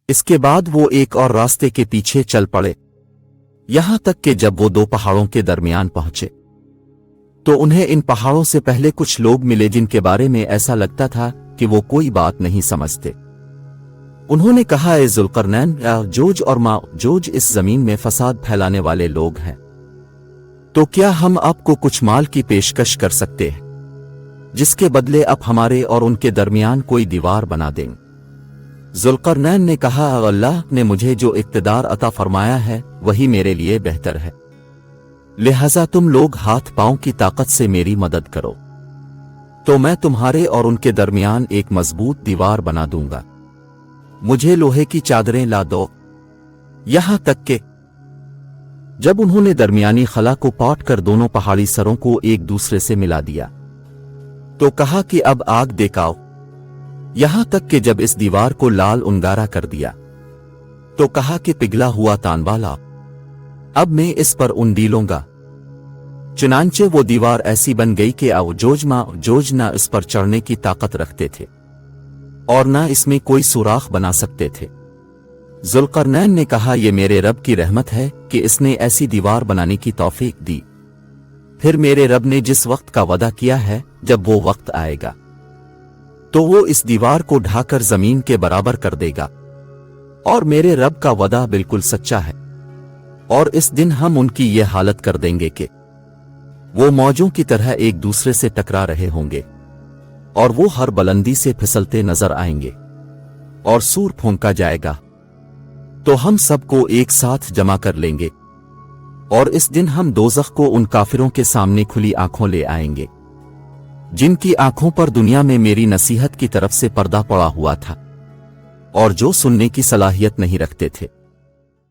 इसके बाद वो एक और रास्ते के पीछे चल पड़े, यहां तक कि जब वो दो पहाड़ों के दरमियान पहुंचे तो उन्हें इन पहाड़ों से पहले कुछ लोग मिले जिनके बारे में ऐसा लगता था कि वो कोई बात नहीं समझते। उन्होंने कहा, ए जुल्करनैन, जोज और माजूज इस जमीन में फसाद फैलाने वाले लोग हैं, तो क्या हम आपको कुछ माल की पेशकश कर सकते हैं जिसके बदले आप हमारे और उनके दरमियान कोई दीवार बना दें? जुल्करनैन ने कहा, अल्लाह ने मुझे जो इक़्तिदार अता फरमाया है वही मेरे लिए बेहतर है, लिहाजा तुम लोग हाथ पांव की ताकत से मेरी मदद करो तो मैं तुम्हारे और उनके दरमियान एक मजबूत दीवार बना दूंगा। मुझे लोहे की चादरें ला दो। यहां तक कि जब उन्होंने दरमियानी खला को पाट कर दोनों पहाड़ी सरों को एक दूसरे से मिला दिया तो कहा कि अब आग देखाओ। यहां तक कि जब इस दीवार को लाल उंगारा कर दिया तो कहा कि पिघला हुआ तांबा लाओ, अब मैं इस पर उंडी लूंगा। चुनांचे वो दीवार ऐसी बन गई कि जोज ना इस पर चढ़ने की ताकत रखते थे और ना इसमें कोई सुराख बना सकते थे। जुल्करनैन ने कहा, यह मेरे रब की रहमत है कि इसने ऐसी दीवार बनाने की तौफीक दी। फिर मेरे रब ने जिस वक्त का वादा किया है, जब वो वक्त आएगा तो वो इस दीवार को ढाकर जमीन के बराबर कर देगा और मेरे रब का वादा बिल्कुल सच्चा है। और इस दिन हम उनकी ये हालत कर देंगे कि वो मौजों की तरह एक दूसरे से टकरा रहे होंगे और वो हर बुलंदी से फिसलते नजर आएंगे और सूर फूंका जाएगा तो हम सबको एक साथ जमा कर लेंगे और इस दिन हम दोज़ख को उन काफिरों के सामने खुली आंखों ले आएंगे जिनकी आंखों पर दुनिया में मेरी नसीहत की तरफ से पर्दा पड़ा हुआ था और जो सुनने की सलाहियत नहीं रखते थे।